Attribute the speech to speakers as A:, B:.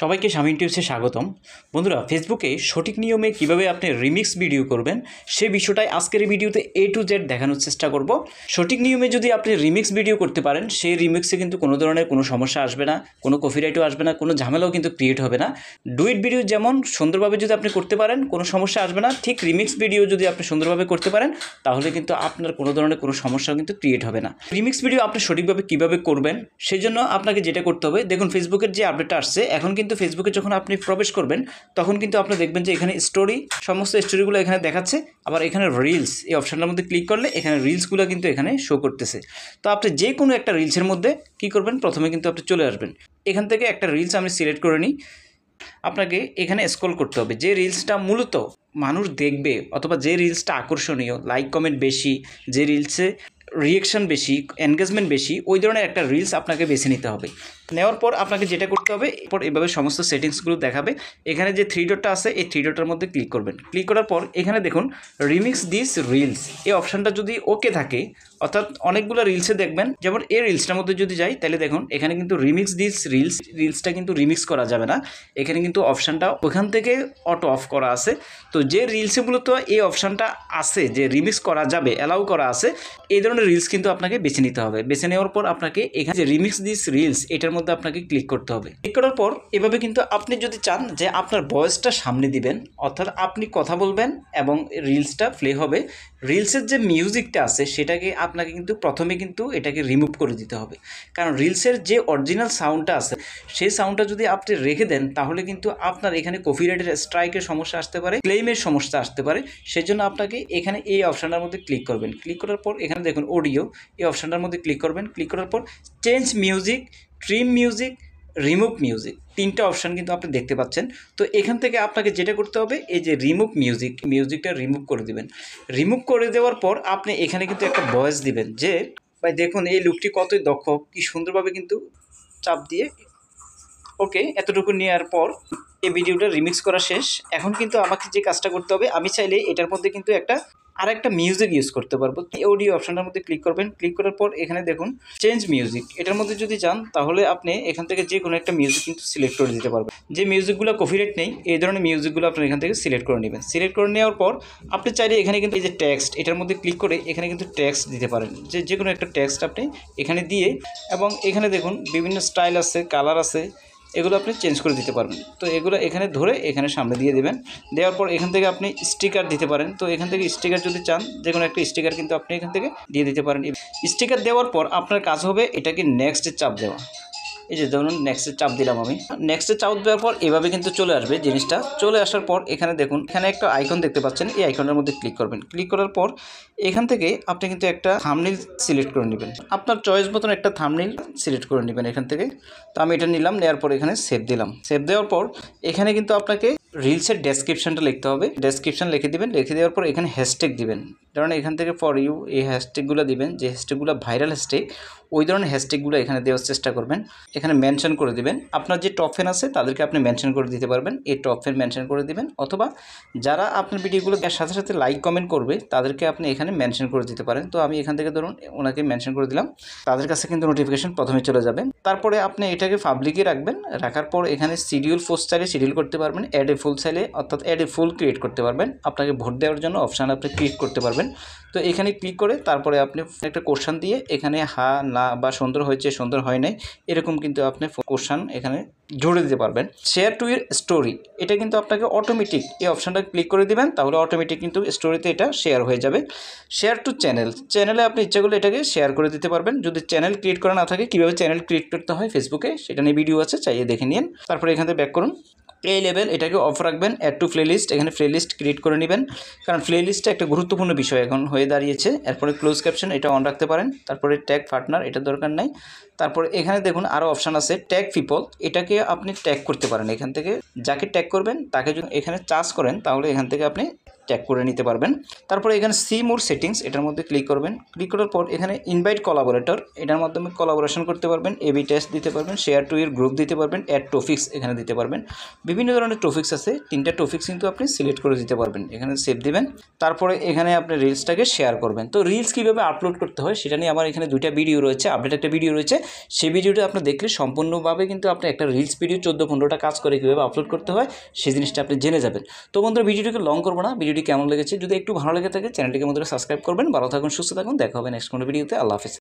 A: সবাইকে শামিন টিপসে স্বাগতম। বন্ধুরা, ফেসবুকে সঠিক নিয়মে কিভাবে আপনি রিমিক্স ভিডিও করবেন সে বিষয়টাই আজকের এই ভিডিওতে A to Z দেখানোর চেষ্টা করব। সঠিক নিয়মে যদি আপনি রিমিক্স ভিডিও করতে পারেন, সেই রিমিক্সে কিন্তু কোনো ধরনের কোনো সমস্যা আসবে না, কোনো কপিরাইটও আসবে না, কোনো ঝামেলাও কিন্তু ক্রিয়েট হবে না। ডুইট ভিডিও যেমন সুন্দরভাবে যদি আপনি করতে পারেন কোনো সমস্যা আসবে না, ঠিক রিমিক্স ভিডিও যদি আপনি সুন্দরভাবে করতে পারেন তাহলে কিন্তু আপনার কোনো ধরনের কোনো সমস্যাও কিন্তু ক্রিয়েট হবে না। রিমিক্স ভিডিও আপনি সঠিকভাবে কীভাবে করবেন সেই জন্য আপনাকে যেটা করতে হবে, দেখুন ফেসবুকের যে আপডেটটা আসছে, এখন কিন্তু ফেসবুকে যখন আপনি প্রবেশ করবেন তখন কিন্তু আপনি দেখবেন যে এখানে স্টোরি, সমস্ত স্টোরিগুলো এখানে দেখাচ্ছে। আবার এখানে রিলস, এই অপশানটার মধ্যে ক্লিক করলে এখানে রিলসগুলো কিন্তু এখানে শো করতেছে। তো আপনি যে কোনো একটা রিলসের মধ্যে কী করবেন, প্রথমে কিন্তু আপনি চলে আসবেন, এখান থেকে একটা রিলস আমি সিলেক্ট করে নিই। আপনাকে এখানে স্ক্রল করতে হবে, যে রিলসটা মূলত মানুষ দেখবে অথবা যে রিলসটা আকর্ষণীয়, লাইক কমেন্ট বেশি, যে রিলসে রিয়েকশন বেশি, এনগেজমেন্ট বেশি, ওই ধরনের একটা রিলস আপনাকে বেছে নিতে হবে। নেওয়ার পর আপনাকে যেটা করতে হবে, এরপর এভাবে সমস্ত সেটিংসগুলো দেখাবে। এখানে যে থ্রি ডটটা আছে এই থ্রি ডটের মধ্যে ক্লিক করবেন। ক্লিক করার পর এখানে দেখুন রিমিক্স দিস রিলস, এই অপশানটা যদি ওকে থাকে, অর্থাৎ অনেকগুলো রিলসে দেখবেন, যেমন এই রিলসটার মধ্যে যদি যাই তাহলে দেখুন এখানে কিন্তু রিমিক্স দিস রিলসটা কিন্তু রিমিক্স করা যাবে না। এখানে কিন্তু অপশানটা ওখান থেকে অটো অফ করা আছে। তো যে রিলসে মূলত এই অপশানটা আছে যে রিমিক্স করা যাবে, অ্যালাউ করা আছে, এই ধরনের রিলস কিন্তু আপনাকে বেছে নিতে হবে। বেছে নেওয়ার পর আপনাকে এখানে যে রিমিক্স দিস রিলস এটার মধ্যে আপনাকে ক্লিক করতে হবে। ক্লিক করার পর এভাবে কিন্তু আপনি যদি চান যে আপনার ভয়েসটা সামনে দিবেন, অর্থাৎ আপনি কথা বলবেন এবং রিলসটা প্লে হবে, রিলসের যে মিউজিকটা আছে সেটাকে আপনাকে কিন্তু প্রথমে কিন্তু এটাকে রিমুভ করে দিতে হবে। কারণ রিলসের যে অরিজিনাল সাউন্ডটা আছে সেই সাউন্ডটা যদি আপনি রেখে দেন তাহলে কিন্তু আপনার এখানে কপিরাইটের স্ট্রাইকের সমস্যা আসতে পারে, ক্লেইমের সমস্যা আসতে পারে। সেজন্য আপনাকে এখানে এই অপশানটার মধ্যে ক্লিক করবেন। ক্লিক করার পর এখানে দেখুন অডিও, এই অপশানটার মধ্যে ক্লিক করবেন। ক্লিক করার পর change music, trim music, remove music, তিনটা অপশান কিন্তু আপনি দেখতে পাচ্ছেন। তো এখান থেকে আপনাকে যেটা করতে হবে, এই যে রিমুভ মিউজিকটা রিমুভ করে দিবেন। রিমুভ করে দেওয়ার পর আপনি এখানে কিন্তু একটা ভয়েস দিবেন যে, ভাই দেখুন এই লুকটি কতই দক্ষ, কি সুন্দরভাবে কিন্তু চাপ দিয়ে ওকে, এতটুকু নেওয়ার পর এই ভিডিওটা রিমিক্স করা শেষ। এখন কিন্তু আমাকে যে কাজটা করতে হবে, আমি চাইলে এটার মধ্যে কিন্তু আরেকটা মিউজিক ইউজ করতে পারবো। অডিও অপশানটার মধ্যে ক্লিক করবেন। ক্লিক করার পর এখানে দেখুন চেঞ্জ মিউজিক, এটার মধ্যে যদি যান তাহলে আপনি এখান থেকে যে কোনো একটা মিউজিক কিন্তু সিলেক্ট করে দিতে পারবেন। যে মিউজিকগুলো কপিরাইট নেই এই ধরনের মিউজিকগুলো আপনি এখান থেকে সিলেক্ট করে নেবেন। সিলেক্ট করে নেওয়ার পর আপনি চাইলে এখানে কিন্তু এই যে টেক্সট, এটার মধ্যে ক্লিক করে এখানে কিন্তু টেক্সট দিতে পারেন, যে কোনো একটা টেক্সট আপনি এখানে দিয়ে, এবং এখানে দেখুন বিভিন্ন স্টাইল আছে, কালার আছে, এগুলো আপনি চেঞ্জ করে দিতে পারবেন। তো এগুলো এখানে ধরে এখানে সামনে দিয়ে দেবেন। দেওয়ার পর এখান থেকে আপনি স্টিকার দিতে পারেন। তো এখান থেকে স্টিকার যদি চান, যে কোনো একটা স্টিকার কিন্তু আপনি এখান থেকে দিয়ে দিতে পারেন। স্টিকার দেওয়ার পর আপনার কাজ হবে এটাকে নেক্সটে চাপ দেওয়া। এই যে ধরুন নেক্সটে চাপ দিলাম, আমি নেক্সটে চাপ দেওয়ার পর এভাবে কিন্তু চলে আসবে জিনিসটা। চলে আসার পর এখানে দেখুন এখানে একটা আইকন দেখতে পাচ্ছেন, এই আইকনের মধ্যে ক্লিক করবেন। ক্লিক করার পর এখান থেকে আপনি কিন্তু একটা থাম্বনেইল সিলেক্ট করে নেবেন, আপনার চয়েস মতন একটা থাম্বনেইল সিলেক্ট করে নেবেন এখান থেকে। তো আমি এটা নিলাম, নেওয়ার পর এখানে সেভ দিলাম। সেভ দেওয়ার পর এখানে কিন্তু আপনাকে রিলসের ডেসক্রিপশনটা লিখতে হবে। ডেসক্রিপশন লিখে দিবেন। লিখে দেওয়ার পর এখানে হ্যাশট্যাগ দিবেন। কারণ এখান থেকে ফর ইউ এই হ্যাশট্যাগুলো দিবেন, যে হ্যাশট্যাগুলো ভাইরাল হ্যাশট্যাগ, ওই ধরনের হ্যাশট্যাগুলো এখানে দেওয়ার চেষ্টা করবেন। এখানে মেনশন করে দিবেন, আপনার যে টপ ফ্যান আছে তাদেরকে আপনি মেনশন করে দিতে পারবেন, এই টপ ফ্যান মেনশন করে দিবেন। অথবা যারা আপনার ভিডিওগুলো সাথে সাথে লাইক কমেন্ট করবে তাদেরকে আপনি এখানে মেনশন করে দিতে পারেন। তো আমি এখান থেকে ধরুন ওনাকে মেনশন করে দিলাম, তাদের কাছে কিন্তু নোটিফিকেশন প্রথমে চলে যাবে। তারপরে আপনি এটাকে পাবলিকে রাখবেন। রাখার পর এখানে শিডিউল পোস্ট চাইলে শিডিউল করতে পারবেন, অ্যাড এ ফুল চাইলে অর্থাৎ অ্যাড এ ফুল ক্রিয়েট করতে পারবেন। আপনাকে ভোট দেওয়ার জন্য অপশান আপনি ক্লিক করতে পারবেন। তো এখানে ক্লিক করে তারপরে আপনি একটা কোশ্চান দিয়ে এখানে হা না বা সুন্দর হয়েছে সুন্দর হয় নাই এরকম কিন্তু আপনি কোশ্চান এখানে জুড়ে দিতে পারবেন। শেয়ার টু ইউর স্টোরি, এটা কিন্তু আপনাকে অটোমেটিক এই অপশানটা ক্লিক করে দিবেন, তাহলে অটোমেটিক কিন্তু স্টোরিতে এটা শেয়ার হয়ে যাবে। শেয়ার টু চ্যানেলে আপনি ইচ্ছা করলে এটাকে শেয়ার করে দিতে পারবেন। যদি চ্যানেল ক্রিয়েট করা না থাকে, কীভাবে চ্যানেল ক্রিয়েট করতে হয় ফেসবুকে সেটা নিয়ে ভিডিও আছে, চাইয়ে দেখে নিন। তারপরে এখান থেকে ব্যাক করুন। এই লেভেল এটাকে অফ রাখবেন। অ্যাড টু প্লেলিস্ট, এখানে প্লেলিস্ট ক্রিয়েট করে নেবেন, কারণ প্লেলিস্টটা একটা গুরুত্বপূর্ণ বিষয় এখন হয়ে দাঁড়িয়েছে। এরপরে ক্লোজ ক্যাপশন এটা অন রাখতে পারেন। তারপরে ট্যাগ পার্টনার, এটা দরকার নাই। তারপরে এখানে দেখুন আরও অপশান আছে, ট্যাগ পিপল, এটাকে আপনি ট্যাগ করতে পারেন। এখান থেকে যাকে ট্যাগ করবেন তাকে যদি এখানে চার্জ করেন তাহলে এখান থেকে আপনি ট্যাগ করে নিতে পারবেন। তারপরে এখানে সি মোর সেটিংস, এটার মধ্যে ক্লিক করবেন। ক্লিক করার পর এখানে ইনভাইট কোলাবোরেটর, এটার মাধ্যমে কোলাবোরেশন করতে পারবেন, এবি টেস্ট দিতে পারবেন, শেয়ার টু ইউর গ্রুপ দিতে পারবেন, অ্যাড টপিক্স এখানে দিতে পারবেন। বিভিন্ন ধরনের টপিক্স আছে, 3টা টপিক্স কিন্তু আপনি সিলেক্ট করে দিতে পারবেন। এখানে সেভ দিবেন। তারপরে এখানে আপনি রিলসটাকে শেয়ার করবেন। তো রিলস কীভাবে আপলোড করতে হয় সেটা নিয়ে আমার এখানে 2টা ভিডিও রয়েছে, আপডেট একটা ভিডিও রয়েছে। সেই ভিডিওটা আপনি দেখলে সম্পূর্ণভাবে কিন্তু আপনি একটা রিলস ভিডিও 14-15টা কাজ করে কীভাবে আপলোড করতে হয় সেই জিনিসটা আপনি জেনে যাবেন। তো বন্ধুরা ভিডিওটিকে লং করবো না, ভিডিওটি কেমন লেগেছে যদি একটু ভালো লেগে থাকে চ্যানেলটিকে বন্ধুরা সাবস্ক্রাইব করবেন। ভালো থাকুন, সুস্থ থাকুন, দেখা হবে নেক্সট কোনো ভিডিওতে। আল্লাহ হাফেজ।